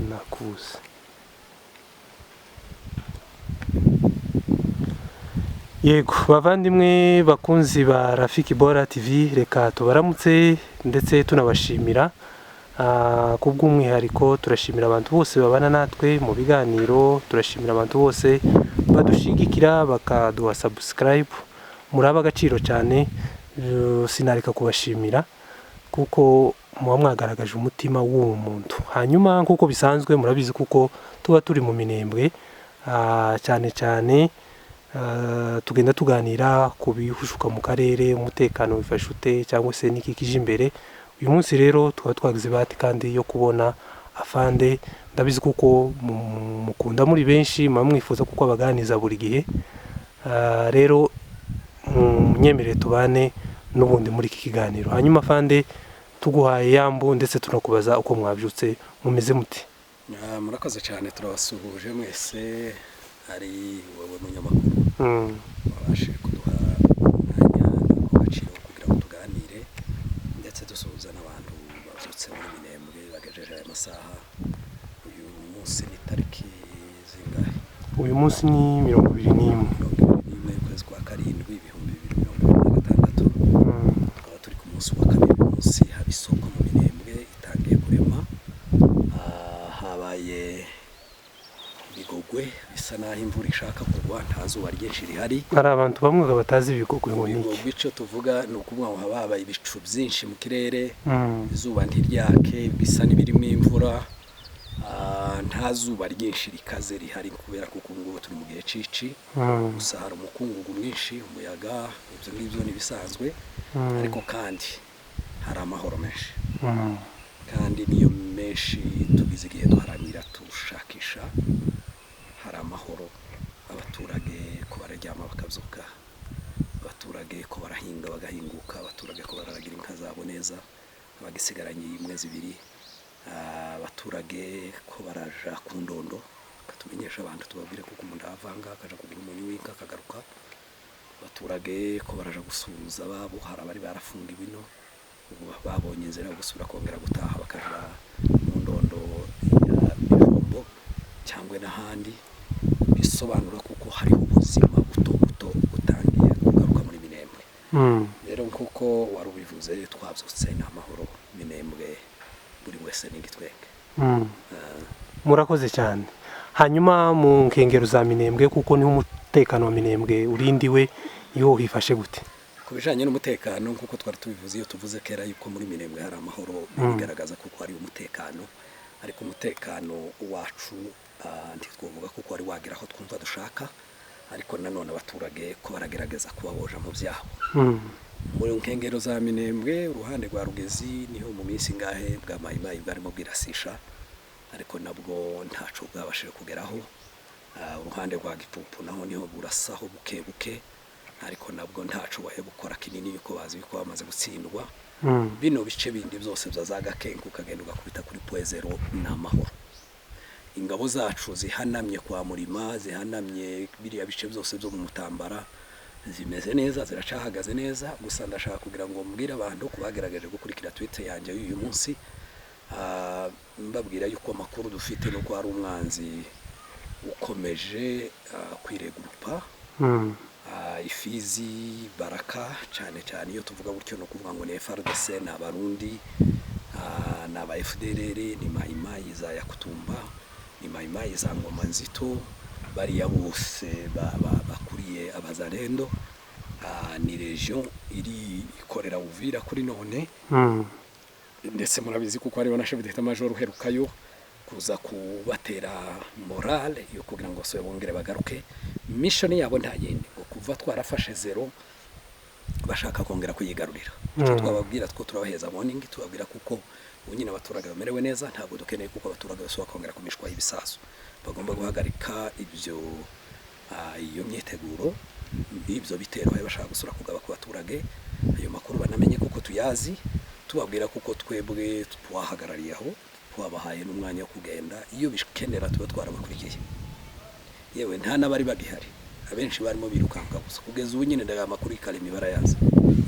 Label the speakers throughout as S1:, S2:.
S1: nakuze. Yego bavandimwe bakunzi ba Rafiki Bora TV, reka tubaramutse ndetse tunabashimira kubw'umwihariko. Turashimira abantu bose babana natwe mu biganiro, turashimira abantu bose badushigikira bakaduha subscribe, muraba agaciro cyane. Sinareka kubashimira kuko muba mwagaragaje umutima w'uwo muntu. Hanyuma nkuko bisanzwe murabizi kuko tuba turi mu Minembwe, cyane cyane tugenda tuganira ku bihushuka mu karere, umutekano wifashe ute cyangwa se niki kije imbere. Uyu munsi rero tukaba twagize bahati kandi yo kubona afande. Ndabizi kuko mukunda muri benshi, mwifuza kuko abaganiza buri gihe. Rero munyemerere tubane n'ubundi muri iki kiganiro. Hanyuma afande, tuguhaye yambu ndetse tunakubaza uko mwabyutse, mumeze muti?
S2: Murakoze cyane, turabasuhuje mwese. Ari wowe munyamakuru wabashe kuduha umwanya w'agaciro kugira ngo tuganire ndetse dusuhuza n'abantu babyutse muri Minembwe bagejeje aya masaha. Uyu munsi ni tariki zingahe?
S1: Uyu munsi ni 21
S2: y'ukwezi kwa karindwi 2026. Tukaba turi ku munsi wa kabiri. Munsi haba isoko mu Minembwe itangiye kurema. Habaye Bigogwe, bisa naho imvura ishaka kugwa, nta zuba ryinshi rihari.
S1: Hari abantu bamwe batazi Bigogwe ngo niki.
S2: Bigogwe ico tuvuga ni ukuvuga ngo habaye ibicu byinshi mu kirere, izuba ntiryake, bisa n'ibirimo imvura. Nta zuba ryinshi rikaze rihari kubera kuko ngo turi mu gihe cici. Gusa hari umukungugu mwinshi, umuyaga, ibyo ngibyo ni bisanzwe. Ariko kandi hari amahoro menshi. Kandi niyo menshi tugize igihe duharanira tushakisha. Hari amahoro, abaturage ko bararyama bakabyuka, abaturage ko barahinga bagahinguka, abaturage ko bararagira inka zabo neza abagisigaranye imwe zibiri, abaturage ko baraja ku ndondo katumenyesha abantu tubabwire kuko umuntu avanga akaja kugura umunyu w'inka akagaruka. Abaturage ko baraja gusuhuza babo, hari abari barafungiwe ino ubu babonye inzira yo gusubira kongera gutaha bakaja mu ndondo ya Bijombo cyangwa n'ahandi. Bisobanura kuko hari ubuzima buto butangiye kugaruka muri Minembwe. Rero kuko wari ubivuze, twabyutse n'amahoro Minembwe, buri wese n'igitwenge.
S1: Murakoze cyane. Hanyuma mu nkengero za Minembwe kuko ni umutekano wa Minembwe urindiwe, iyo hifashe gute?
S2: Kubijanye n'umutekano kuko twari tubivuze, iyo tuvuze kera yuko muri Minembwe hari amahoro, bigaragaza kuko hari umutekano. Ariko umutekano wacu ntitwovuga kuko wari wagira aho twumva dushaka, ariko nanone abaturage ko baragerageza kubaboja mu byabo. Muri nkengero za Minembwe uruhande rwa Rugezi niho mu minsi ngahe bwa mayimayi bwarimo bwirasisha, ariko nabwo ntaco bwabashije kugeraho. Uruhande rwa Gipupu naho niho burasaho buke buke, ariko nabwo ntaco bahe gukora kinini yuko bazi yuko bamaze gutsindwa. Bino bice bindi byose byazagakenku kagenda ugakubita kuri Poezero n'amahoro. Ingabo zacu zihanamye kwa Murima, zihanamye biriya bice byose byo mu Mutambara, zimeze neza, ziracahagaze neza. Gusa ndashaka kugira ngo mbwire abantu kubagerageje gukurikira Twitter yanjye uyu munsi, mbabwira yuko amakuru dufite nuko hari umwanzi ukomeje kwiregurupa. Ifizi, Baraka, cyane cyane iyo tuvuga gutyo no kuvuga ngo ni FARDC n'abarundi, n'aba FDLR, ni mayimayi za Yakutumba, ni mayimayi za Ngoma Nzito, bariya bose bakuriye abazalendo. Ni region iri ikorera Uvira kuri none. Ndetse murabizi kuko hariho na chef d'état major uherukayo kuza kubatera morale yo kugira ngo soye bongere bagaruke. Mission yabo nta yindi ngo kuva twarafashe zero bashaka kongera kuyigarurira. Twababwira two turabaheza morning, tubabwira kuko unyine abaturage bamerewe neza, ntabwo dukeneye kuko abaturage bose bakongera kumishwa ibisasu. Bagomba guhagarika ibyo iyo myiteguro, ibyo bitero aho bashaka gusura kugaba ku baturage. Ayo makuru banamenye kuko tuyazi, tubabwira kuko twebwe twahagarariye aho, twabahaye n'umwanya wo kugenda iyo bikenera tuba twarabakurikiye. Yewe nta nabari bagihari, abenshi barimo birukanka gusa kugeza ubu nyine ndaga makuru ikaremi barayaza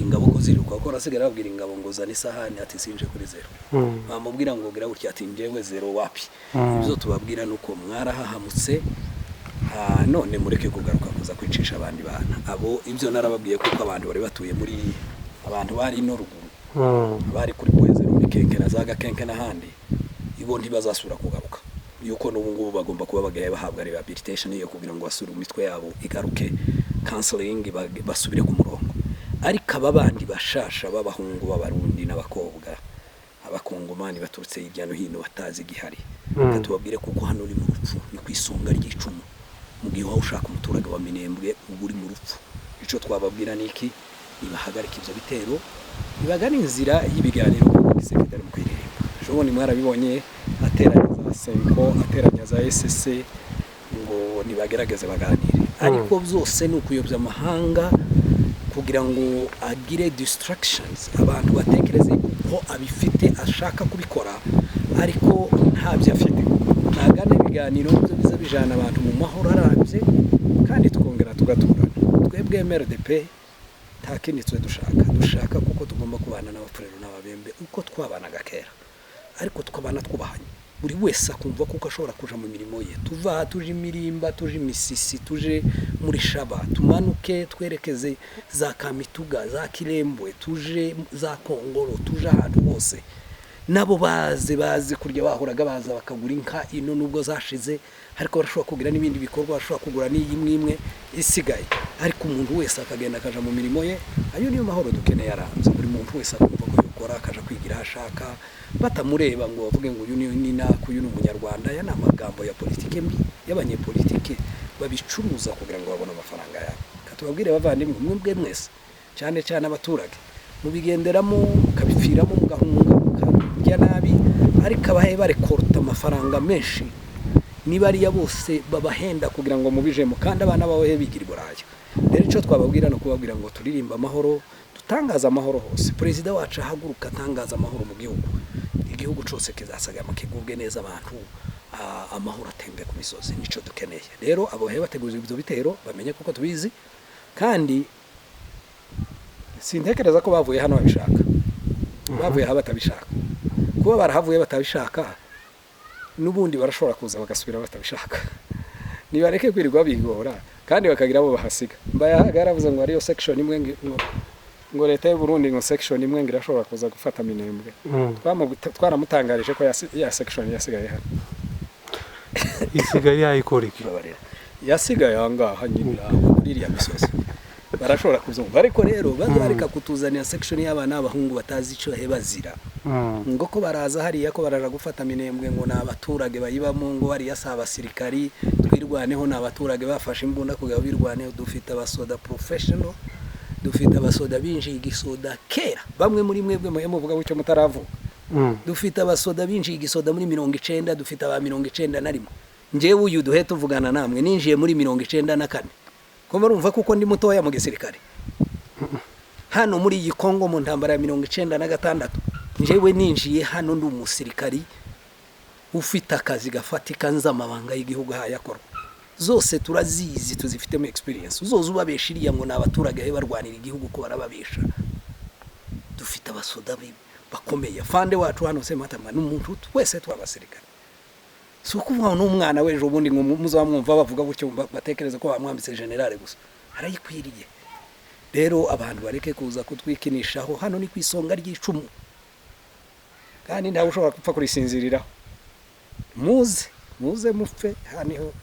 S2: ingabo ko ziruka ko rasigara babwira ingabo ngo zana isahani ati sinje kuri zero bamubwira ngo gira gutya ati njyewe zero wapi ibyo tubabwira nuko mwarahahamutse none mureke kugaruka kuza kwicisha abandi bana abo ibyo narababwiye kuko abantu bari batuye muri abantu bari no ruguru bari kuri Bwezero Mikenkera zaga Kenke n'ahandi ibo ntibazasubira kugaruka yuko n'ubu ngubu bagomba kuba bagaye bahabwa rehabilitation yo kugira ngo basubire imitwe yabo igaruke counseling basubire ku murongo ariko ababandi bashasha b'abahungu b'abarundi n'abakobwa abakongomani baturutse hirya no hino batazi gihari katubabwire kuko hano uri mu rupfu ni kwisonga ry'icumu mu gihe waho ushaka umuturage wa Minembwe uri mu rupfu ico twababwira niki nibahagarika ivyo bitero ibagana inzira y'ibiganiro Kisekedi mu kwirimba joboni mwarabibonye ateranya za Senko ateranya za SSC ngo nibagerageze baganire ariko byose ni ukuyobya amahanga kugira ngo agire distractions abantu batekereze ko abifite ashaka kubikora ariko ntabyo afite nagana ibiganiro byo biza bijana abantu mu mahoro arambye kandi tukongera tugaturana twebwe MRDP nta kindi twe dushaka kuko tugomba kubana n'abafurero n'ababembe uko twabanaga kera ariko tukabana twubahanye buri wese akumva kuko ashobora kuja mu mirimo ye tuva tuje imirimba tuje imisisi tuje muri Shaba tumanuke twerekeze za Kamituga za Kirembwe tuje za Kongoro tuje ahantu hose nabo baze kurya bahoraga baza bakagura inka ino nubwo zashize ariko barashobora kugira n'ibindi bikorwa bashobora kugura n'iyimwe isigaye ariko umuntu wese akagenda akaja mu mirimo ye ayo niyo mahoro dukeneye aranze buri muntu wese akumva ko yokora akaja kwigira ashaka batamureba ngo bavuge ngo uyu ni naku uyu ni umunyarwanda ya namagambo ya politike mbi y'abanyepolitike babicuruza kugira ngo babone amafaranga yabo katubabwire bavandimwe mwebwe mwese cyane abaturage mubigenderamo mukabipfiramo mugahunga mukajya nabi ariko abahe barekorta amafaranga menshi niba ari ya bose babahenda kugira ngo mubijemo kandi abana bawe bigira iburaya rero ico twababwira no kubabwira ngo turirimba amahoro dutangaza amahoro hose president wacu ahaguruka atangaza amahoro mu igihugu cyose kizasagama kigubwe neza abantu amahoro atembe ku misozi nico dukeneye rero abo he bateguza ibyo bitero bamenye kuko tubizi kandi sintekereza ko bavuye hano babishaka bavuye ha batabishaka kuba barahavuye batabishaka nubundi barashobora kuza bagasubira batabishaka nibareke kwirirwa bigora kandi bakagira abo bahasiga yaravuze ngo ariyo section imwe ngo leta y'u Burundi ngo section imwe irashobora kuza gufata Minembwe twaramutangarije ko ya section yasigaye hano
S1: isigaye yayikoriki
S2: yasigaye angaha nyine kuri ya misozi barashobora kuzumva ariko rero bazareka kutuzanira section y'abana n'abahungu batazi ico hebazira ngo ko baraza hariya ko baraja gufata Minembwe ngo n'abaturage bayibamo ngo bari yasaba abasirikari twirwaneho n'abaturage bafashe imbunda kugira birwaneho dufite abasoda professional dufite abasoda binji igisoda kera bamwe muri mwebwe muvuga bucyo mutaravuga dufite abasoda binji igisoda muri 90 dufite aba 91 njewe uyu duhe tuvugana namwe ninjiye muri 94 ko marumva kuko ndi mutoya mu gisirikare hano muri iyi Kongo mu ntambara ya 96 njewe ninjiye hano ndi umusirikari ufite akazi gafatika nzamabanga y'igihugu hayakorwa zose turazizi tuzifitemo experience uzoza ubabeshiriya ngo n'abaturage he barwanira igihugu ko barababesha dufite abasoda bakomeye fande wacu hano se matama n'umuntu wese twabasirikare so kuvuga n'umwana wejo ubundi ngo muzamwumva bavuga gutyo batekereza ko bamwambitse generale gusa arayikwiriye rero abantu bareke kuza kutwikinishaho hano ni kwisonga ry'icumu kandi ntawe ushobora gupfa kurisinziriraho muze mupfe haniho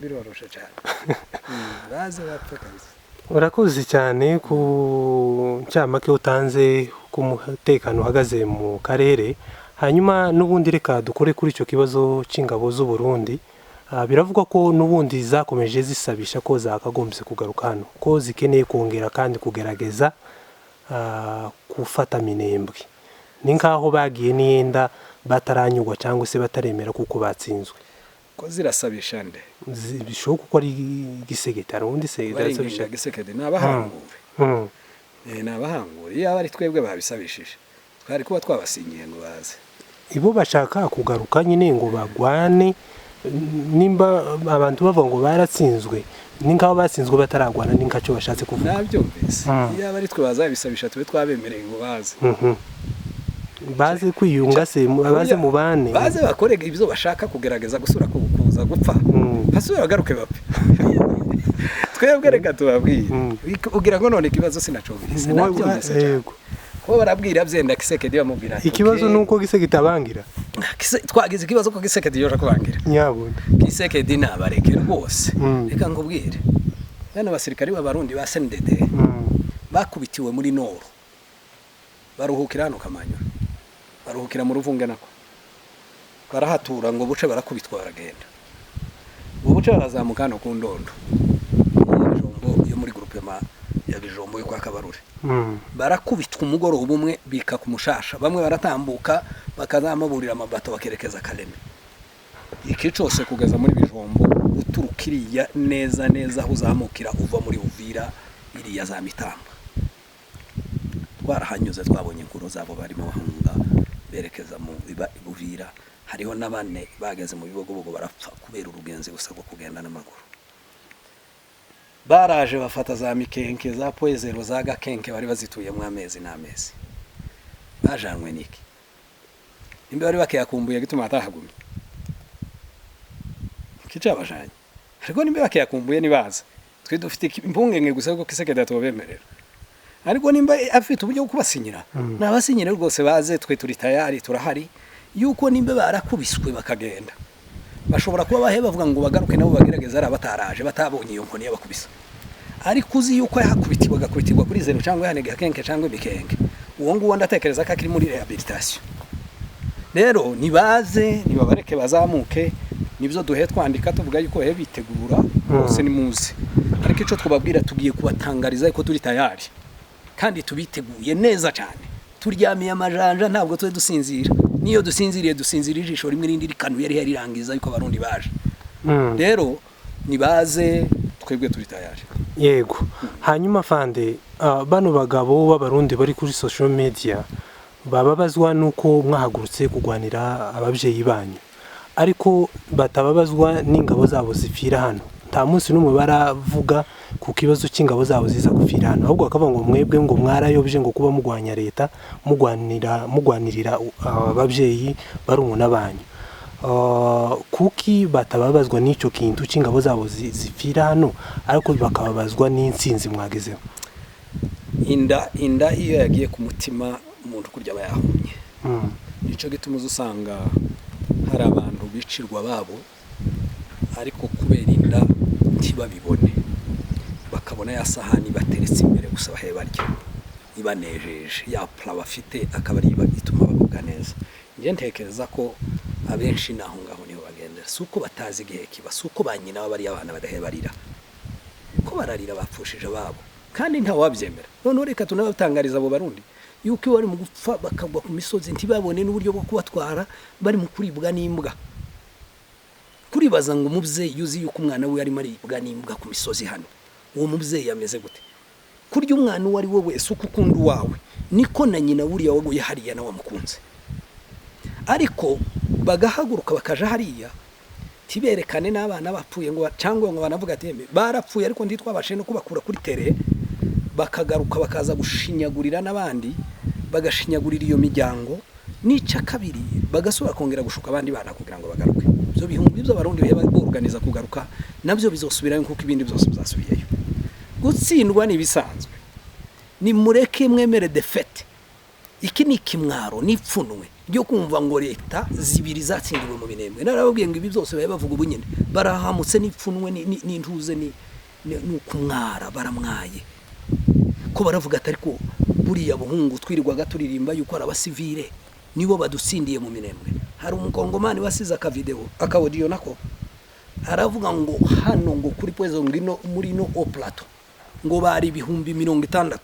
S2: biroroshe cyane baze bapfe kabisa
S1: urakoze cyane ku cyamake utanze ku mutekano uhagaze mu karere hanyuma nubundi reka dukore kuri icyo kibazo c'ingabo z'u Burundi biravugwa ko nubundi zakomeje zisabisha ko zakagombye kugaruka hano ko zikeneye kongera kandi kugerageza gufata Minembwe ni nkaho bagiye niyenda bataranyugwa cyangwa se bataremera kuko batsinzwe
S2: ko zirasabisha nde
S1: bishoboka ko ari Gisekedi undi
S2: se Gisekedi n'abahangure n'abahangure iyo bari twebwe babisabishije twari kuba twabasinyiye ngo baze
S1: ibo bashaka kugaruka nyine ngo bagwane nimba abantu bavuga ngo baratsinzwe ninka basinzwe bataragwana ninka cyo bashatse kuvuga
S2: nabyumvise iyo abari twe bazabisabisha tube twabemereye ngo baze
S1: baze kwiyunga se baze mubane
S2: baze bakorega ibyo bashaka kugerageza gusura kuza gupfa basura bagaruke bape twebwe reka tubabwire ugira ngo none kibazo sinacumvise
S1: yego
S2: ko barabwira byenda Kisekedi bamubwira
S1: ikibazo nuko Kisekedi tabangira
S2: twagize ikibazo ko Kisekedi yoje kubangira
S1: nyabunda
S2: Kisekedi nabareke rwose reka ngubwire bana basirikari b'abarundi ba SNDD bakubitiwe muri Nord baruhukira hano Kamanyo baruhukira mu Ruvunge nako barahatura ngo buce barakubitwa baragenda buce barazamuka no ku Ndondo yo muri groupe ya Bijombo yo kwa Kabarure barakubitwa umugoroba umwe bika ku Mushasha bamwe baratambuka bakazamaburira amabato bakerekeza Kaleme iki cyose kugeza muri Bijombo uturukiriya neza aho uzamukira uva muri Uvira iriya za Mitamba twarahanyuze twabonye inkuru zabo barimo bahunga berekeza mu Uvira hariho nabane bageze mu bibogobogo barapfa kubera urugenzi gusa rwo kugenda n'amaguru baraje bafata za mikenke za poezero za gakenke bari bazituye mu amezi n'amezi bajanwe niki imbe bari bakiyakumbuye gituma atahagumye kicabajanye ariko nimbe bakiyakumbuye nibaza twe dufite impungenge gusa ko Kisekedi atobemerera ariko nimba afite uburyo bwo kubasinyira nabasinyira rwose baze twe turi tayari turahari yuko nimbe barakubiswe bakagenda bashobora kuba bahe bavuga ngo bagaruke nabo bagerageza ari abataraje batabonye iyo nkoni y'abakubisa ariko uzi yuko yahakubitiwe gakubitirwa kuri zero cyangwa yanege kenke cyangwa bikenge uwo nguwo ndatekereza ko akiri muri rehabilitation rero nibaze nibabareke bazamuke nibyo duhe twandika tuvuga yuko he bitegura bose ni muzi ariko ico twababwira tugiye kubatangariza yuko turi tayari kandi tubiteguye neza cyane turyamiye amajanja ntabwo twe dusinzira niyo dusinziriye ijisho rimwe rindi rikanuye rirangiza yuko abarundi baje rero nibaze twebwe turi tayari
S1: yego hanyuma fande bano bagabo b'abarundi bari kuri social media bababazwa nuko mwahagurutse kugwanira ababyeyi banyu ariko batababazwa n'ingabo zabo zifira hano nta munsi n'umwe baravuga ku kibazo cy'ingabo zabo ziza gufira hano ahubwo bakavuga ngo mwebwe ngo mwarayobje ngo kuba mugwanya leta mugwanirira ababyeyi barumuna banyu kuki batababazwa n'icyo kintu cy'ingabo zabo zifira hano ariko bakababazwa n'insinzi mwagezeho
S2: inda iyo yagiye ku mutima umuntu kurya bayahumye nico gituma uzusanga hari abantu bicirwa babo ariko kubera inda ntibabibone bakabona ya sahani bateretse imbere gusa bahe barya ibanejeje ya pla bafite akabari ituma bavuga neza nje ntekereza ko abenshi naho ngaho niho bagendera suko batazi igihe kiba suko banyina bari abana badahebarira ko bararira bapfushije babo kandi nta wabyemera none reka tunabatangariza abo barundi yuko bari mu gupfa bakagwa ku misozi ntibabone n'uburyo bwo kubatwara bari mu kuribwa n'imbwa kuribaza ngo umubyeyi yuzi yuko umwana we arimo aribwa n'imbwa ku misozi hano uwo mubyeyi yameze gute kurya umwana uwo ari we wese uko ukunda uwawe niko na nyina buriya waguye hariya nawe wamukunze ariko bagahaguruka bakaja hariya tiberekane n'abana bapfuye ngo cyangwa ngo banavuga ati barapfuye ariko nditwabashe no kubakura kuri tere bakagaruka bakaza gushinyagurira n'abandi bagashinyagurira iyo miryango nica kabiri bagasubira kongera gushuka abandi bana kugira ngo bagaruke byo bihumbi byo barundi bayorganiza kugaruka nabyo bizosubirayo nkuko ibindi byose bizasubiyeyo gutsindwa ni bisanzwe ni mureke mwemere defete iki ni kimwaro nipfunwe ryo kumva ngo leta zibiri zatsindiwe mu binemwe narababwiye ngo ibi byose baye bavuga ubunyene barahamutse nipfunwe n'intuze ni kumwara baramwaye ko baravuga atari ko buriya buhungu twirirwaga turirimba yuko arabasivile nibo badutsindiye mu minembwe hari umukongomani wasize akavideo akaudio nako aravuga ngo hano ngo kuri pwezo ngino muri no o plateau ngo bari ibihumbi 60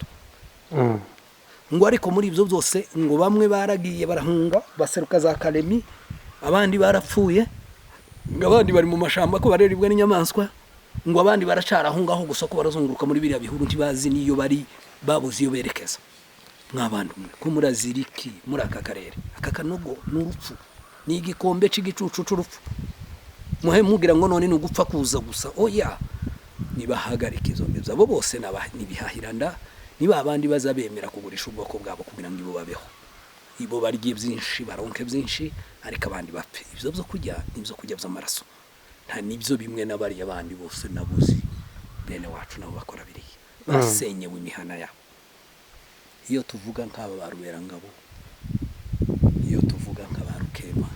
S2: ngo ariko muri ibyo byose ngo bamwe baragiye barahunga baseruka za Kalemi abandi barapfuye ngo abandi bari mu mashamba ko bareribwa n'inyamaswa ngo abandi baracarahungaho gusa ko barazunguruka muri biriya bihuru ntibazi niyo bari babuze iyo berekeza mw'abantu ko muraziriki muri aka karere aka kanogo n'urupfu ni igikombe cy'igicucu c'urupfu muhe mugira ngo none n'ugupfa kuza gusa oya nibahagarika izo ngibyo abo bose nibihahiranda niba abandi bazabemera kugurisha ubwoko bwabo kugira ngo ibo babeho ibo barye byinshi baronke byinshi ariko abandi bapfe ibyo byo kurya n'ibyo kurya by'amaraso nta nibyo bimwe n'abari abandi bose nabuzi bene wacu nabo bakora biriya basenyewe imihana yabo iyo tuvuga nk'aba baruberangabo iyo tuvuga nk'abarukema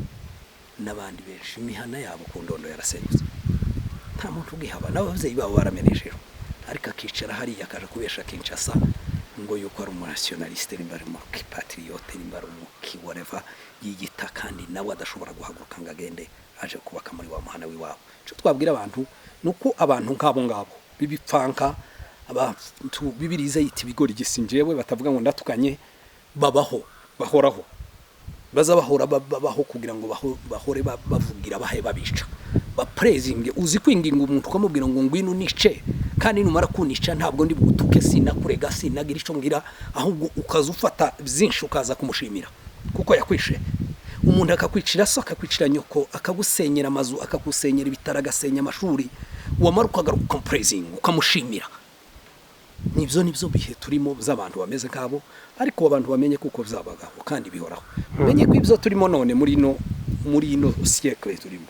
S2: n'abandi benshi imihana yabo ku ndondo yarasenyutse nta muntu ugihaba n'ababyeyi babo baramenejeho ariko akicara hariya akaja kubesha Kinshasa ngo yuko ari umurationaliste nimbari mu patriote nimbari mu whatever yigita kandi nawe adashobora guhaguruka ngo agende aje kubaka muri wa muhana w'iwabo cyo twabwira abantu nuko abantu ngabo bibipfanka abantu bibirize yiti bigori gisinjewe batavuga ngo ndatukanye bahoraho bazabahora babaho kugira ngo bahore bavugira bahe babica baprezinge uzi kwinginga umuntu ukamubwira ngo ngwino nice kandi numara kunica ntabwo ndi butuke sinakurega sinagira ico ngira ahubwo ukazufata byinshi ukaza kumushimira kuko yakwishe umuntu akakwicira so akakwicira nyoko akagusenyera amazu akagusenyera ibitara agasenya amashuri wamara ukagaruka praising ukamushimira nibyo bihe turimo z'abantu bameze nkabo ariko abantu bamenye kuko byabagaho kandi bihoraho menye ko ibyo turimo none muri ino siècle turimo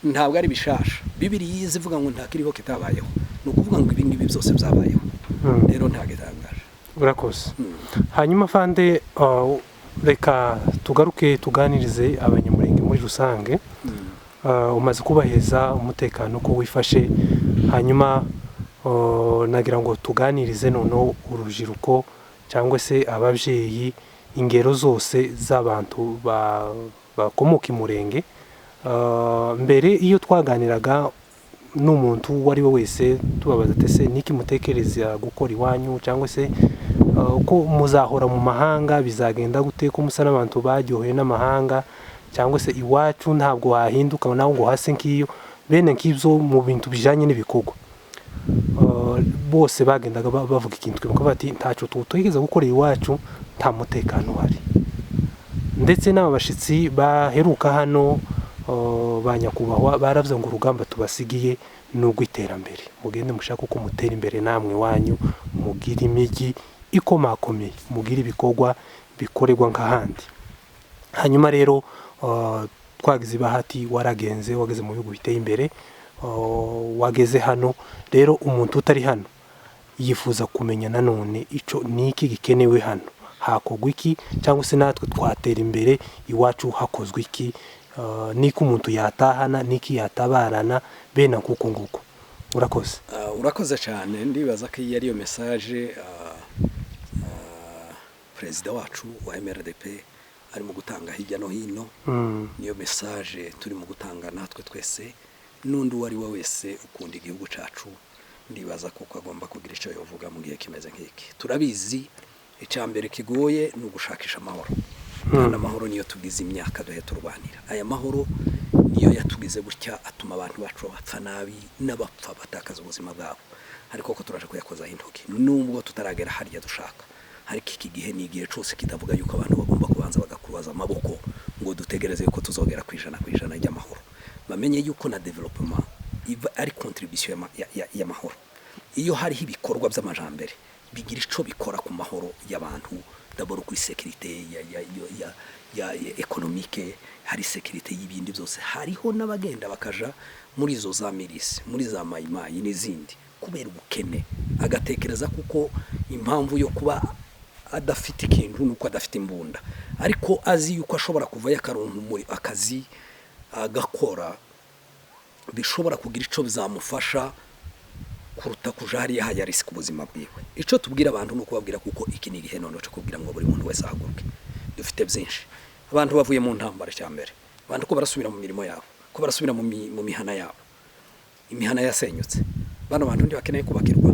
S2: ntabwo ari bishasha bibiri yizivuga ngo ntakiriho kitabayeho nukuvuga ngo ibi ngibi byose byabayeho rero ntagitangaje
S1: urakoze hanyuma fande reka tugaruke tuganirize abanyamurenge muri rusange umaze kubaheza umutekano ko wifashe hanyuma nagira ngo tuganirize noneho urubyiruko cyangwa se ababyeyi ingero zose z'abantu bakomoka imurenge mbere iyo twaganiraga n'umuntu uwo ari we wese tubabaza ese niki mutekereza gukora iwanyu cyangwa se uko muzahora mu mahanga bizagenda gute ko musa n'abantu baryoheye n'amahanga cyangwa se iwacu ntabwo wahinduka nawe ngo hase nk'iyo bene nk'ibyo mu bintu bijanye n'ibikorwa bose bagendaga bavuga ikintu twibuka bati ntaco tutegeza gukora iwacu nta mutekano uhari ndetse n'abashitsi baheruka hano banyakubahwa baravuze ngo urugamba tubasigiye nubwo iterambere mugende mushaka uko mutera imbere namwe wanyu mugira imigi ikomakomeye mugira ibikorwa bikorerwa nk'ahandi hanyuma rero twagize bahati waragenze wageze mu bihugu biteye imbere wageze hano rero umuntu utari hano yifuza kumenya nanone ico niki gikenewe hano hakogwa iki cyangwa se natwe twatera imbere iwacu hakozwe iki niko umuntu yatahana niki yatabarana bene kuko nguko
S2: urakoze cyane ndibaza ko iyi ariyo message president wacu wa MRDP arimo gutanga hirya no hino niyo message turimo gutanga natwe twese nundi wari we wese ukunda igihugu cacu ndibaza ko agomba kugira ico yovuga mu gihe kimeze nk'iki turabizi icambere kigoye no gushakisha amahoro kandi amahoro niyo tugize imyaka duhe turwanira aya mahoro niyo yatugize gutya atuma abantu bacu bapfa nabi n'abapfa batakaza ubuzima bwabo ariko ko turaje kuyakoza intoki nubwo tutaragera hariya dushaka ariko iki gihe ni igihe cyose kitavuga yuko abantu bagomba kubanza bagakubaza amaboko ngo dutegereze yuko tuzogera kwijana ry'amahoro bamenye yuko na development ari contribution y'amahoro iyo hariho ibikorwa by'amajambere bigira ico bikora ku mahoro y'abantu d'abord ku sécurité ya économique hari sécurité y'ibindi byose hariho n'abagenda bakaja muri zo za milisi muri za mayimayi n'izindi kubera ubukene agatekereza kuko impamvu yo kuba adafite ikintu nuko adafite imbunda ariko azi yuko ashobora kuva yakaronka muri akazi agakora bishobora kugira ico bizamufasha kuruta kujari haya risk ubuzima bwiwe ico tubwira abantu nuko babwira kuko iki ni igihe none cyo kubwira ngo buri muntu wese ahaguruke dufite byinshi abantu bavuye mu ntambara cyambere abantu ko barasubira mu mirimo yabo ko barasubira mu mihana yabo imihana yasenyutse bano bantu ndi bakeneye kubakirwa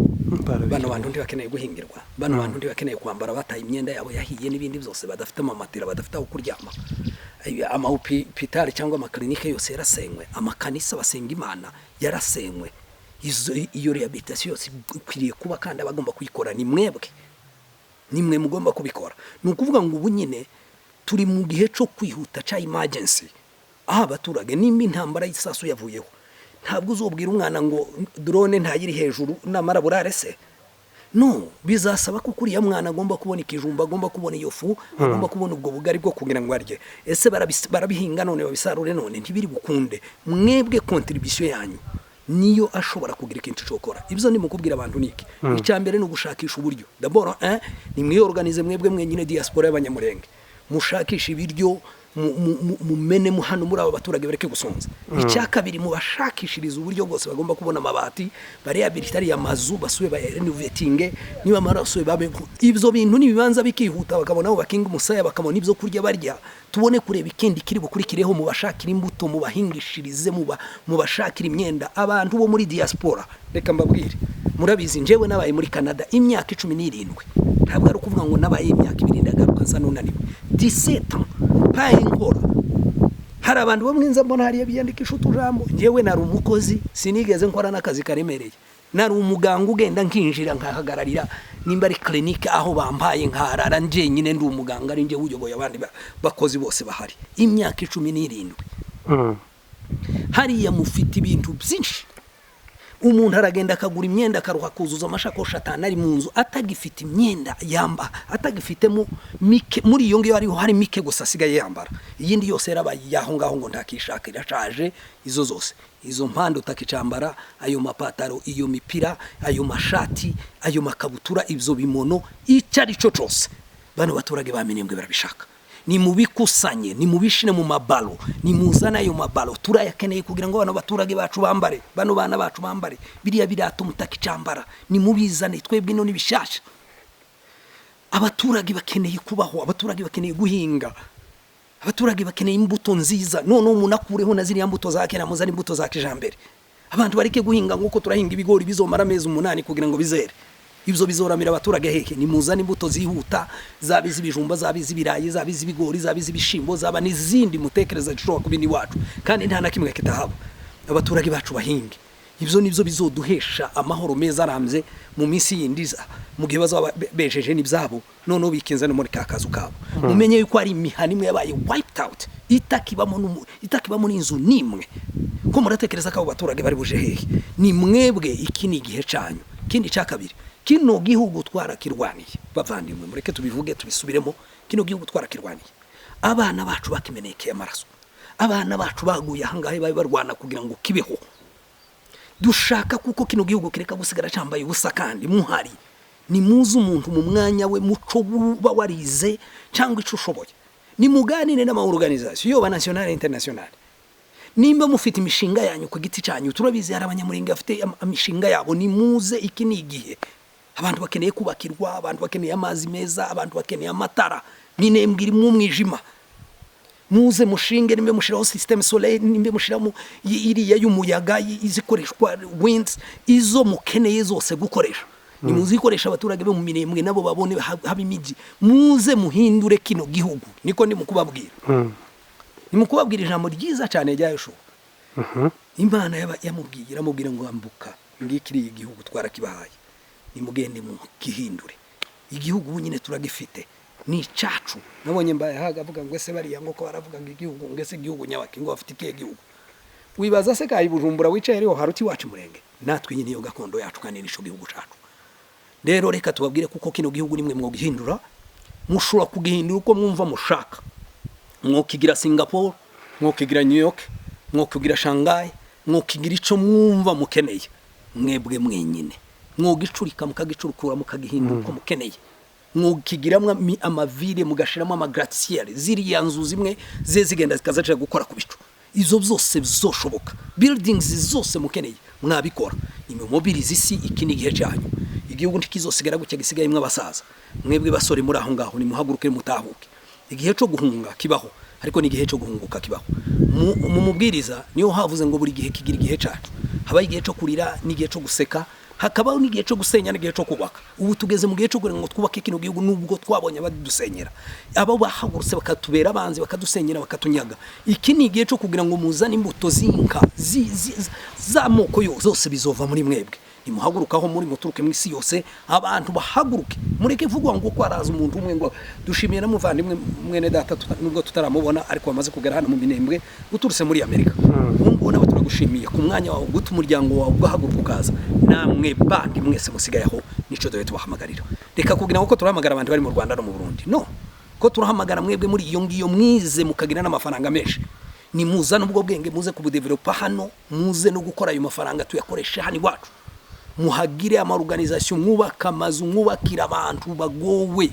S2: bano bantu ndi bakeneye guhingirwa bano bantu ndi bakeneye kwambara bataye imyenda yabo yahiye n'ibindi byose badafite amamatira badafite aho kuryama amahopitali cyangwa amaklinike yose yarasenywe amakanisa basenga imana yarasenywe iyo rehabilitation yose ikwiriye kuba kandi abagomba kuyikora ni mwe mugomba kubikora nukuvuga ngo ubu nyine turi mu gihe cyo kwihuta cha emergency abaturage nimba intambara y'isasu yavuyeho ntabwo uzobwira umwana ngo drone ntayiri hejuru namara burare se no bizasaba ko kuriya mwana agomba kubona ikijumba agomba kubona iyo fu agomba kubona ubwo bugari bwo kugira ngo arye ese barabihinga none babisarure none ntibiri bukunde mwebwe contribution yanyu niyo ashobora kugira ikintu cyokora ibyo ni mukubwira abantu niki icyambere no gushakisha uburyo d'abord ni mwiorganize mwebwe mwenyine diaspora y'abanyamurenge mushakisha ibiryo mumene hano muri aba baturage bareke gusonza icyakabiri mu bashakishiriza uburyo bwose bagomba kubona amabati barehabilitari amazu basuye ba renovating niba maraso babe ibyo bintu nibibanza bikihuta bakabona aho bakinga umusaya bakabona ibyo kurya barya tubone kureba ikindi kiri bukurikireho mu bashakira imbuto mu bahingishirize mu bashakira imyenda abantu bo muri diaspora reka mbabwire murabizi njewe nabaye muri Canada imyaka 17 ntabwo ari ukuvuga ngo nabaye imyaka 2 ndagaruka nsa nunaniwe 17 ans paye nkora hari abantu bamwe nza mbona hariya biyandikisha utujambo njewe nari umukozi sinigeze nkora n'akazi karemereye nari umuganga ugenda nkinjira nkahagararira nimba ari clinique aho bambaye nkarara nje nyine ndi umuganga ari nje uyoboye abandi bakozi bose bahari imyaka 17 hariya mufite ibintu byinshi umuntu aragenda akagura imyenda akaruha kuzuza amashakoshi atanari mu nzu atagifite imyenda yamba atagifitemo mike muri iyo ngiyo ariho hari mike gusa sigaye yambara iyindi yose yarabaye yaho ngaho ngo ntakishaka irashaje izo zose izo mpande utakicambara ayo mapataro iyo mipira ayo mashati ayo makabutura ibyo bimono icari cyo cyose bano baturage bamenyembwe barabishaka ni mubikusanye ni mubishine mu mabalo ni muzana ayo mabalo turayakeneye kugira ngo bano baturage bacu bambare bano bana bacu bambare biriya birato mutakicambara ni mubizane twebwe no nibishasha abaturage bakeneye kubaho abaturage bakeneye guhinga abaturage bakeneye imbuto nziza none umuntu akureho na ziriya mbuto zake na muzana imbuto za kijambere abantu bareke guhinga nguko turahinga ibigori bizomara amezi 8 kugira ngo bizere ibyo bizoramira abaturage hehe ni muzana imbuto zihuta zabizi bijumba zabizi birayi zabizi bigori zabizi bishimbo zaba n'izindi mutekereza cyo kubindi wacu kandi nta nakimwe kitahaba abaturage bacu bahinge ibyo nibyo bizoduhesha amahoro meza arambye mu minsi yindiza mu gihe bazaba bejeje nibyabo none bikinze no muri kakazu kabo mumenye yuko ari imihana imwe yabaye wiped out itakibamo n'inzu nimwe ko muratekereza ko abaturage bari buje hehe ni mwebwe iki ni gihe cyanyu kindi cyakabiri kino gihugu twarakirwaniye bavandimwe mureke tubivuge tubisubiremo kino gihugu twarakirwaniye abana bacu bakimenekeye amaraso abana bacu baguye ahangahe bayi barwana kugira ngo kibeho dushaka kuko kino gihugu kireka gusigara cyambaye ubusa kandi muhari ni muzi umuntu mu mwanya we muco buba warize cyangwa ico ushoboye ni muganire n'ama organisation yo ba national international nimba mufite imishinga yanyu ku giti cyanyu turabizi hari abanyamurenge bafite imishinga yabo ni muze iki ni igihe abantu bakeneye kubakirwa abantu bakeneye amazi meza abantu bakeneye amatara n'inembwiri mu mwijima muze mushinge nimbe mushiraho system solaire nimbe mushiramo iriya y'umuyaga izikoreshwa winds izo mukeneye zose gukoresha ni muzikoresha abaturage be mu minembwe nabo babone haba imiji muze muhindure kino gihugu niko ndi mukubabwira ni mukubabwira ijambo ryiza cyane rya Yosho Imana yamubwira ngo ambuka ngikiri igihugu twarakibahaye ni mugende mu gihindure igihugu bunyine turagifite ni cacu nabonye mbaye haga avuga ngo ese bari yango ko baravuga ngo igihugu ngese igihugu nyabaki ngo bafite ikihe gihugu wibaza se kayi Bujumbura wicaye ariho haruti wacu murenge natwe nyine yo gakondo yacu kandi nisho gihugu cacu rero reka tubabwire kuko kino gihugu nimwe mwo gihindura mushura kugihindura uko mwumva mushaka mwokigira Singapore mwokigira New York mwokigira Shanghai mwokigira ico mwumva mukeneye mwebwe mwenyine mwogicurika mukagicurukura mukagihindura uko mukeneye mwokigiramwa amavire mugashiramo amagratte-ciel ziriya nzu zimwe zigenda zikazaca gukora ku bicu izo byose bizoshoboka buildings zose mukeneye mwabikora immobilize isi iki ni gihe cyanyu igihugu ntikizosigara gucya gisigaye mwe abasaza mwebwe basore muri aho ngaho ni muhaguruke mutahuke igihe cyo guhunga kibaho ariko ni igihe cyo guhunguka kibaho mu mubwiriza niyo havuze ngo buri gihe kigira igihe cyacu haba igihe cyo kurira n'igihe cyo guseka hakabaho n'igihe cyo gusenya n'igihe cyo kubaka ubu tugeze mu gihe cyo kugira ngo twubake kino gihugu nubwo twabonye abadusenyera abo bahagurutse bakatubera abanzi bakadusenyera bakatunyaga iki ni igihe cyo kugira ngo muzane imbuto zinka z'amoko yose bizova muri mwebwe nimuhagurukaho muri muturuke mu isi yose abantu bahaguruke mureke vuga ngo kwaraza umuntu umwe ngo dushimiye na muvandimwe mwene data nubwo tutaramubona ariko bamaze kugera hano mu minembwe guturutse muri Amerika ngo nabo turagushimiye ndagushimiye ku mwanya wawe guta umuryango wawe ugahaguruka ukaza namwe bandi mwese musigayeho nico doye tubahamagarira reka kugira ngo ko turahamagara abantu bari mu Rwanda no mu Burundi no ko turahamagara mwebwe muri iyo ngiyo mwize mukagira n'amafaranga menshi ni muzana ubwo bwenge muze kubudevelopa hano muze no gukora ayo mafaranga tuyakoresha hani wacu muhagire ama organisation mwubaka amazu mwubakira abantu bagowe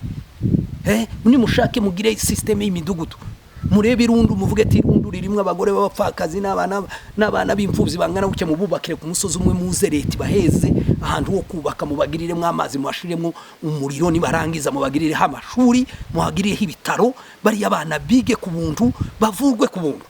S2: muni mushake mugire systeme y'imidugudu murebe irundu muvuge ati irundu ririmwe abagore b'abapfakazi n'abana b'imfubyi bangana guke mu bubakire ku musozi umwe muze leta baheze ahantu ho kubaka mubagirire mw'amazi muashiremo umuriro nibarangiza mubagirire amashuri muhagiriye ibitaro bari abana bige ku buntu bavurwe ku buntu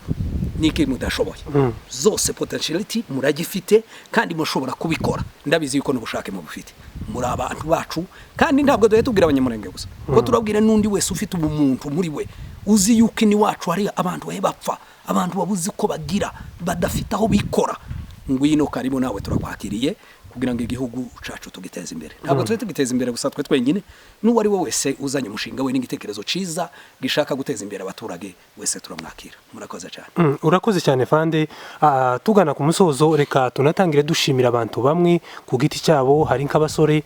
S2: niki mudashoboye zose potentiality muragifite kandi mushobora kubikora ndabizi yuko n'ubushake mu bufite muri abantu bacu kandi ntabwo doye tubwira abanyamurenge gusa ko turabwira nundi wese ufite ubumuntu muri we uzi yuko ni wacu hari abantu bapfa abantu babuzi ko bagira badafite aho bikora ngwino karibu nawe turakwakiriye kugira ngo igihugu cacu tugiteze imbere ntabwo tugiteze imbere gusa twe twenyine n'uwari we wese uzanye umushinga we n'igitekerezo ciza gishaka guteza imbere abaturage wese turamwakira murakoze cyane
S1: urakoze cyane Fande tugana ku musozo reka tunatangire dushimira abantu bamwe ku giti cyabo hari nk'abasore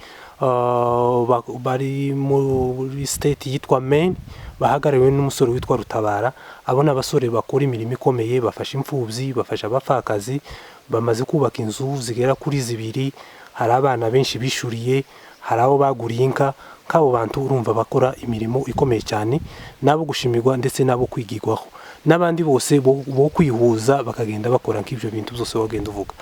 S1: bari muri state yitwa Maine bahagariwe n'umusore witwa Rutabara abona abasore bakora imirimo ikomeye bafasha imfubyi bafasha abapfakazi bamaze kubaka inzu zigera kuri 2 hari abana benshi bishuriye hari abo baguriye inka kabo bantu urumva bakora imirimo ikomeye cyane nabo gushimirwa ndetse nabo kwigirwaho n'abandi bose bo kwihuza bakagenda bakora nk'ibyo bintu byose wagenda uvuga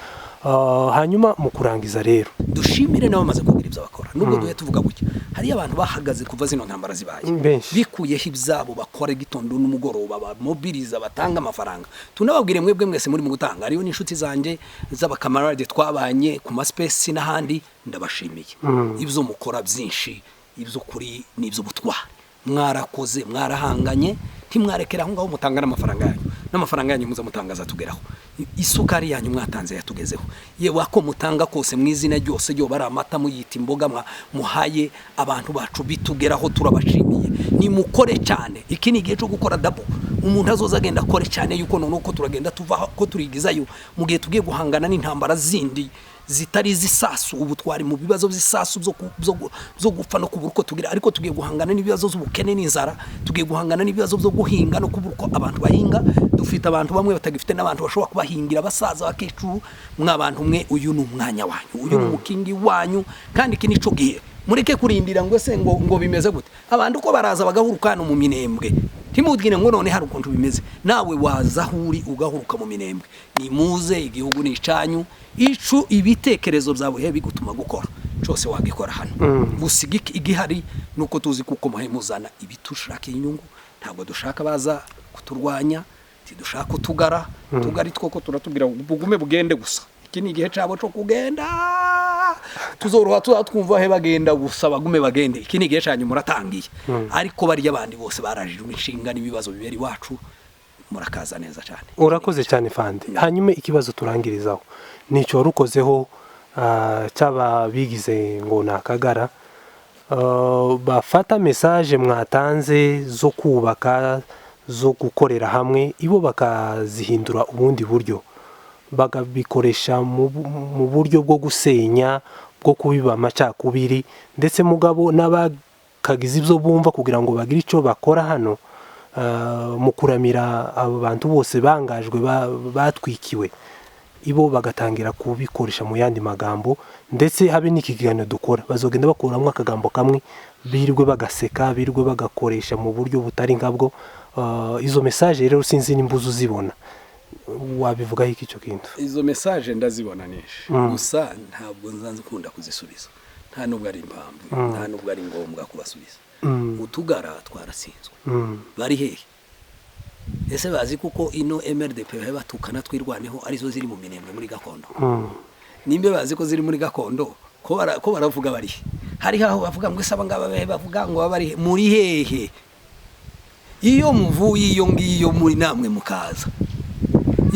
S1: hanyuma mu kurangiza rero
S2: dushimire nabo bamaze kugira ibyo bakora nubwo duhe tuvuga gutya hari abantu bahagaze kuva zino ntambara zibaye bikuyeho ibyabo bakora gitondo n'umugoroba bamobiliza batanga amafaranga tunababwire mwebwe mwese muri mu gutanga ariyo n'inshuti zanjye z'abakamarade twabanye ku maspace n'ahandi ndabashimiye ibyo mukora byinshi ibyo kuri n'ibyo butwara mwarakoze mwarahanganye ntimwarekera aho ngaho mutanga n'amafaranga yanyu muza mutangaza tugeraho isukari yanyu mwatanze yatugezeho yewe ako mutanga kose mwizina ryose ryo bari amata muyita imboga muhaye abantu bacu bitugeraho turabashimiye ni mukore cyane iki ni igihe cyo gukora dabo umuntu azoza agenda akore cyane yuko none uko turagenda tuva ko turigizayo mu gihe tugiye guhangana n'intambara zindi zitari zisasu ubu twari mu bibazo by'isasu byo gupfa no kubura uko tugira ariko tugiye guhangana n'ibibazo z'ubukene n'inzara tugiye guhangana n'ibibazo byo guhinga no kubura uko abantu bahinga dufite abantu bamwe batagifite n'abantu bashobora kubahingira basaza bakecuru mw'abantu mwe uyu ni umwanya wanyu uyu ni umukingi wanyu kandi iki nico gihe mureke kurindira ngo se ngo bimeze gute abantu ko baraza bagahurukana mu minembwe timubwire ngo none hari ukuntu bimeze nawe wazahuri ugahuruka mu minembwe ni muze igihugu ni icanyu icu ibitekerezo byawe bigutuma gukora cyose wagikora hano busigi igihari nuko tuzi kuko muhemuzana ibitushaka inyungu ntabwo dushaka baza kuturwanya tidushaka kutugara tugari twoko turatubwira bugume bugende gusa iki ni igihe cabo cyo kugenda tuzoroha twumva he bagenda gusa bagume bagende iki ni igihe cyanyu muratangiye ariko bari abandi bose barajijwe inshinga n'ibibazo biberi wacu murakaza neza cyane
S1: urakoze cyane Fande hanyuma ikibazo turangirizaho nico rukozeho cyaba bigize ngo nakagara bafata message mwatanze zo kubaka zo gukorera hamwe ibo bakazihindura ubundi buryo bagabikoresha mu buryo bwo gusenya bwo kubiba amacakubiri ndetse mugabo n'abakagize ibyo bumva kugira ngo bagire icyo bakora hano mu kuramira abo bantu bose bangajwe batwikiwe ibo bagatangira kubikoresha mu yandi magambo ndetse habe n'ikiganiro dukora bazogenda bakuramo akagambo kamwe birwe bagaseka birwe bagakoresha mu buryo butari nkabwo izo message rero sinzi nimbuzo zibona wabivuga iki cyo kintu
S2: izo message ndazibona neshe gusa ntabwo nzanze kunda kuzisubiza nta nubwo ari impamvu nta nubwo ari ngombwa kubasubiza utugara twarasinzwe bari hehe ese bazi kuko ino MRDP batukana twirwaneho arizo ziri mu minembwe muri gakondo nimbe bazi ko ziri muri gakondo ko baravuga bari hari haho bavuga ngo isaba ngaba bavuga ngo bari muri hehe iyo muvuye iyo ngiyo muri namwe mukaza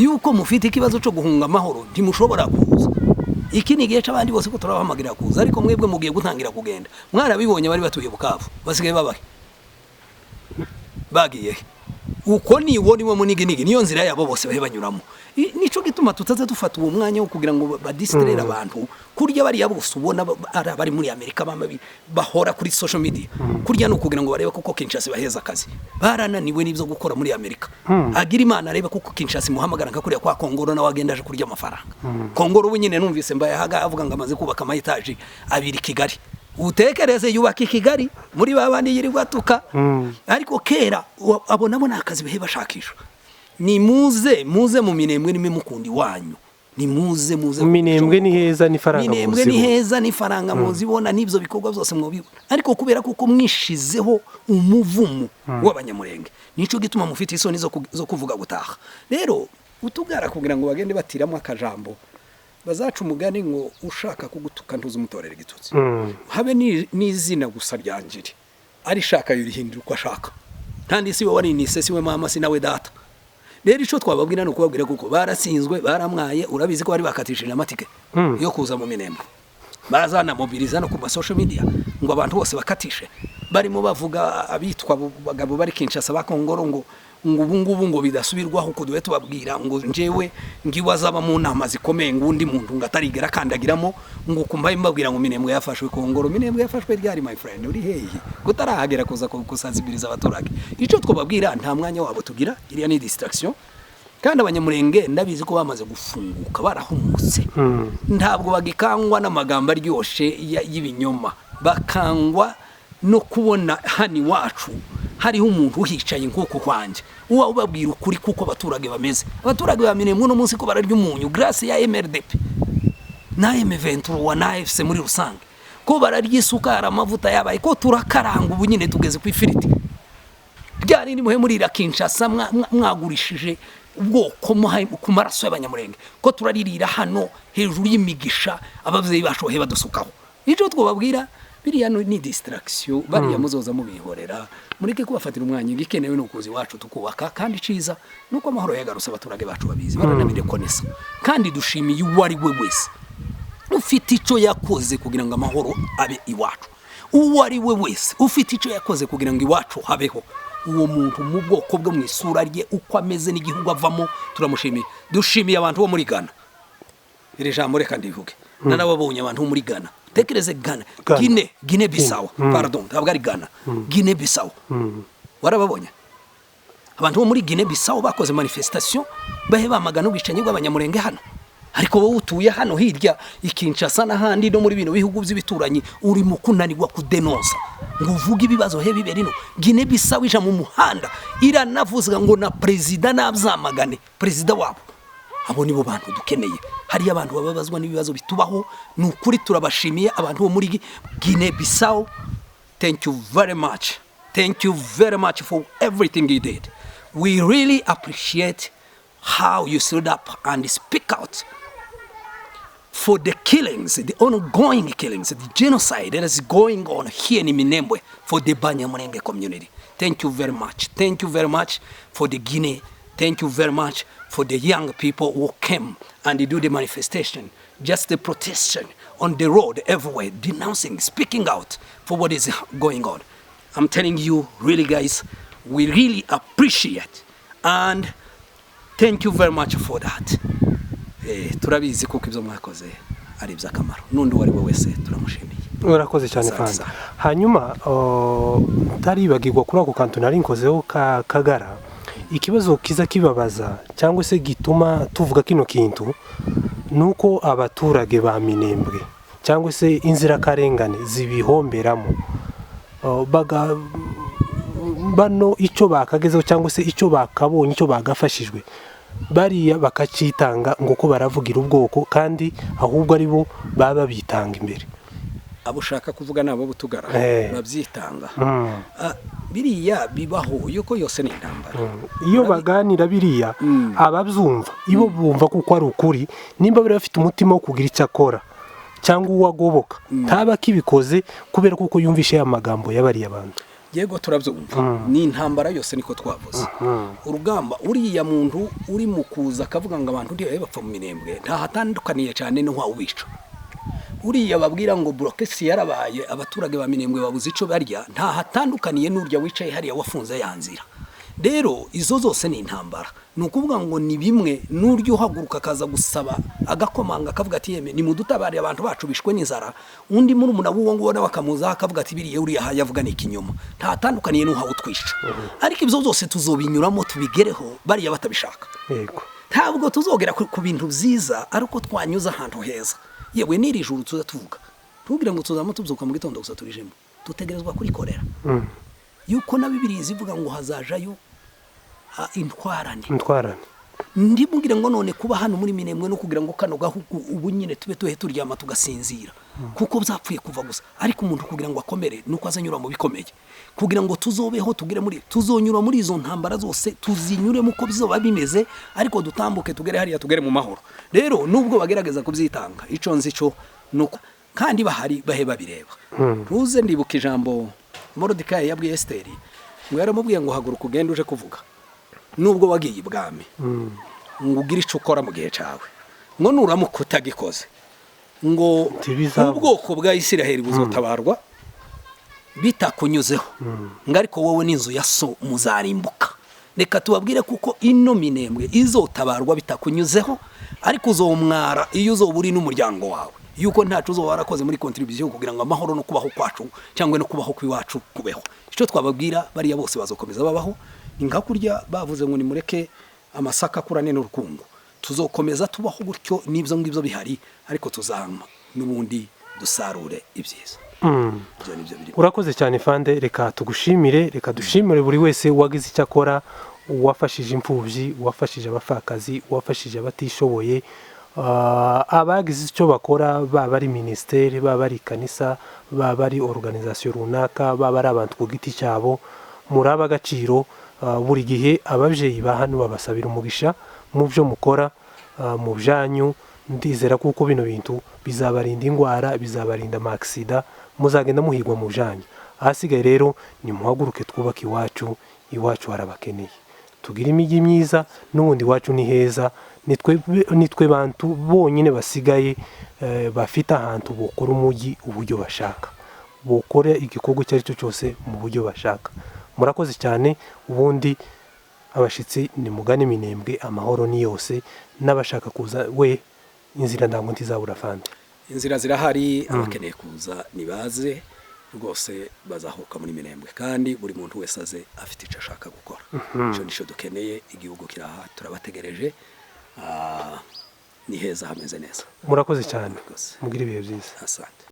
S2: yuko mufite ikibazo cyo guhunga amahoro ntimushobora kuza iki ni gihe cy'abandi bose ko turabahamagira kuza ariko mwebwe mugiye gutangira kugenda mwarabibonye bari batuye Bukavu basigaye babahe bagiye uko niwo muniginigi niyo nzira yabo bose bahe banyuramo. Nico gituma tutaza dufata uwo mwanya wo kugira ngo badistrere abantu kurya bari yabose ubona bari muri Amerika bahora kuri social media kurya no kugira ngo barebe kuko Kinshasa baheza akazi barananiwe nibyo gukora muri Amerika. Agira Imana arebe kuko Kinshasa muhamagara nka kuriya kwa Kongoro na wagendaje kurya amafaranga. Kongoro ubu nyine numvise mbaye haga avuga ngo amaze kubaka amayetaji abiri Kigali. Utekereze yubaka Kigali muri babandi yiri gwatuka ariko kera abonamo nakazi bihe bashakisha. Ni muze mu Minembwe nimwe mukundi wanyu. Ni muze
S1: Minembwe ni heza ni faranga muzi.
S2: Minembwe ni heza ni faranga muzibona nibyo bikorwa byose mwobibona. Ariko kubera kuko mwishizeho umuvumo w'abanyamurenge nico gituma mufite isoni zo kuvuga gutaha. Rero utugara kugira ngo bagende batiramo akajambo bazaca umugani ngo ushaka kugutuka ntuze umutorera igitutsi. Habe n'izina gusa ryanjiri ari shaka yurihindira uko ashaka. Kandi si we wari ni sesi we mama si nawe data. Rero ico twababwira no kubabwira kuko barasinzwe baramwaye urabizi ko bari bakatishije amatike yo kuza mu Minembwe. Bazana mobiliza no ku social media ngo abantu bose bakatishe. Barimo bavuga abitwa bagabo bari Kinshasa bakongoro ngo ubungubu ngo bidasubirwaho ko duwe tubabwira ngo njewe ngiwazaba mu nama zikomeye ngundi muntu ngatarigera kandagiramo ngo kumbaye mbabwira ngo Minembwe yafashwe Kongoro. Minembwe yafashwe ryari my friend uri hehe kutarahagera kuza kusansibiliza abaturage. Ico twababwira nta mwanya wabo tugira iriya ni distraction. Kandi abanyamurenge ndabizi ko bamaze gufunguka barahumutse. Ntabwo bagikangwa n'amagambo aryoshe y'ibinyoma bakangwa no kubona hani wacu hariho umuntu uhicaye nk'uko kwanje uwa ubabwira ukuri kuko abaturage bameze. Abaturage ba Minembwe no munsi ko bararya umunyu grâce ya MRDP na M23 na AFC muri rusange ko bararya isukara amavuta yabaye ko turakaranga ubu nyine tugeze ku ifiriti. Byari ni muhe muri Kinshasa mwagurishije ubwoko ku maraso y'abanyamurenge ko turaririra hano hejuru y'imigisha abavyeyi bashohe badusukaho. Ico twababwira biriya ni distraction bariya muzoza mubihorera mureke kubafatira umwanya igikenewe n'ukuzi wacu tukubaka kandi ciza nuko amahoro yagaruse abaturage bacu babizi baranabire konesa kandi dushimiye uwari we wese ufite ico yakoze kugira ngo amahoro abe iwacu. Uwari we wese ufite ico yakoze kugira ngo iwacu habeho uwo muntu mu bwoko bwo mwisura rye uko ameze n'igihugu avamo turamushimiye. Dushimiye abantu bo muri Ghana. Ire jambo reka ndivuge nanababonye abantu bo muri Ghana. Tekereze Ghana, Guinea Bissau, pardon, ntabwo ari Ghana, Guinea Bissau. Warababonye? Abantu bo muri Guinea Bissau bakoze manifestation bahe bamagana ubwicanyi bw'abanyamurenge hano. Ariko wowe utuye hano hirya Kinshasa n'ahandi no muri bino bihugu by'ibituranyi uri mu kunanirwa kudenonsa ngo uvuge ibibazo he biberino. Guinea Bissau ija mu muhanda iranavuga ngo na president nabzamagane president wabo. Abo nibo bantu dukeneye. Hari abantu bababazwa n'ibibazo bitubaho nukuri turabashimiye abantu bo muri Guinea Bissau. Thank you very much. Thank you very much for everything you did. We really appreciate how you stood up and speak out for the killings, the ongoing killings, the genocide that is going on here in Minembwe for the Banyamulenge community. Thank you very much. Thank you very much for the Guinea. Thank you very much for the young people who came and they do the manifestation, just the protestation on the road everywhere, denouncing, speaking out for what is going on. I'm telling you, really guys, we really appreciate and thank you very much for that. Turabizi kuko ibyo mwakoze ari by'akamaro nundi wari we wese turamushimiye.
S1: Urakoze cyane Fanda. Hanyuma taribagirwa kuri ako kantu nari nkozeho Kagara. Ikibazo kiza kibabaza cyangwa se gituma tuvuga kino kintu nuko abaturage ba Minembwe cyangwa se inzira karengane zibihomberamo bano icyo bakagezeho cyangwa se icyo bakabonye icyo bagafashijwe bariya bakacitanga ngo ko baravugira ubwoko kandi ahubwo ari bo baba bitanga imbere.
S2: Abo ushaka kuvuga nabo butugara babyitanga. Biriya bibaho yuko yose ni intambara.
S1: Iyo baganira biriya ababyumva ibo bumva kuko ari ukuri nimba bari bafite umutima wo kugira icyo akora cyangwa uwagoboka ntaba kibikoze kubera kuko yumvishe amagambo y'abari abantu.
S2: Yego turabyumva ni intambara yose niko twavuze. Urugamba uriya muntu uri mu kuza akavuga ngo abantu ndiye bapfa mu Minembwe nta hatandukaniye cyane no wawica. Uriya babwira ngo brokesi yarabaye abaturage ba Minembwe babuze ico barya nta hatandukaniye n'urya wicaye hariya wafunze yanzira. rero izo zose ni intambara. Ni ukuvuga ngo ni bimwe n'uryo uhaguruka akaza gusaba agakomanga akavuga ati yeme ni mudutabare abantu bacu bishwe n'inzara, undi muri umuna w'uwo nguwo nawe akamuza akavuga ati biriye uriya haye avuga ni ikinyoma, ntatandukaniye n'uhawe utwisha. Ariko ibyo zose tuzobinyuramo tubigereho bariya batabishaka.
S1: yego
S2: Ntabwo tuzogera ku bintu byiza ariko twanyuze ahantu heza. Yewe n'iri juru tuza tuvuga tubwira ngo tuzamo tubyuka mu gitondo gusa turijemo, dutegerezwa kurikorera. Yuko na Bibiliya zivuga ngo hazajayo intwarane. Ndimubwira ngo none kuba hano muri Minembwe no kugira ngo kano gahugu ubu nyine tube turyama tugasinzira kuko byapfuye kuva gusa, ariko umuntu kugira ngo akomere nuko azanyura mu bikomeye, kugira ngo tuzobeho tuzonyura muri izo ntambara zose, tuzinyure muko bizoba bimeze, ariko dutambuke tugere hariya tugere mu mahoro. Rero nubwo bagerageza kubyitanga ico nzi cyo nuko kandi bahari bahe babireba. Ruze ndibuka ijambo Moridekayi yabwiye Esiteri ngo yaramubwiye ngo haguruka ugende uje kuvuga nubwo wagiye ibwami, ngo ugire icyo ukora mu gihe cyawe, ngo nuramuka utagikoze ngo ubwoko bwa Isiraheli buzotabarwa bitakunyuzeho, ngo ariko wowe n'inzu ya so muzarimbuka. Reka tubabwire kuko ino Minembwe izotabarwa bitakunyuzeho, ariko uzomwara iyo uzoburi n'umuryango wawe, yuko ntacu uzo warakoze muri contribution kugira ngo amahoro no kubaho kwacu cyangwa no kubaho kwiwacu kubeho. Icyo twababwira bariya bose bazokomeza babaho, inga kurya bavuze ngo nimureke amasaka kurane n'urukungu, tuzokomeza tubaho gutyo n'ibyo ngibyo bihari, ariko tuzahama n'ubundi dusarure ibyiza.
S1: Urakoze cyane Fande, reka tugushimire, reka dushimire buri wese wagize icyo akora, uwafashije imfubyi, uwafashije abapfakazi, uwafashije abatishoboye, abagize icyo bakora, baba ari ministeri, baba ari kanisa, baba ari organisation runaka, baba ari abantu ku giti cyabo, muraba agaciro. Buri gihe ababyeyi ba hano babasabira umugisha mu byo mukora, mu byanyu. Ndizera kuko bino bintu bizabarinda indwara, bizabarinda amaksida, muzagenda muhigwa mu byanyu. Ahasigaye rero ni muhaguruke twubake iwacu harabakeneye, tugira imijyi myiza, n'ubundi iwacu ni heza. Nitwe bantu bonyine basigaye bafite ahantu bukora umujyi uburyo bashaka, bukora igikorwa icyo ari cyo cyose mu buryo bashaka. Murakoze cyane. Ubundi abashitsi ni mugane Minembwe, amahoro ni yose, n'abashaka kuza we inzira ndango ntizabura Fande.
S2: Inzira zirahari, abakeneye kuza nibaze rwose bazahuka muri Minembwe, kandi buri muntu wese aze afite icyo ashaka gukora. Icyo nisho dukeneye, igihugu kiraha, turabategereje, ni heza hameze neza.
S1: Murakoze cyane, mugire ibihe byiza.
S2: Asante.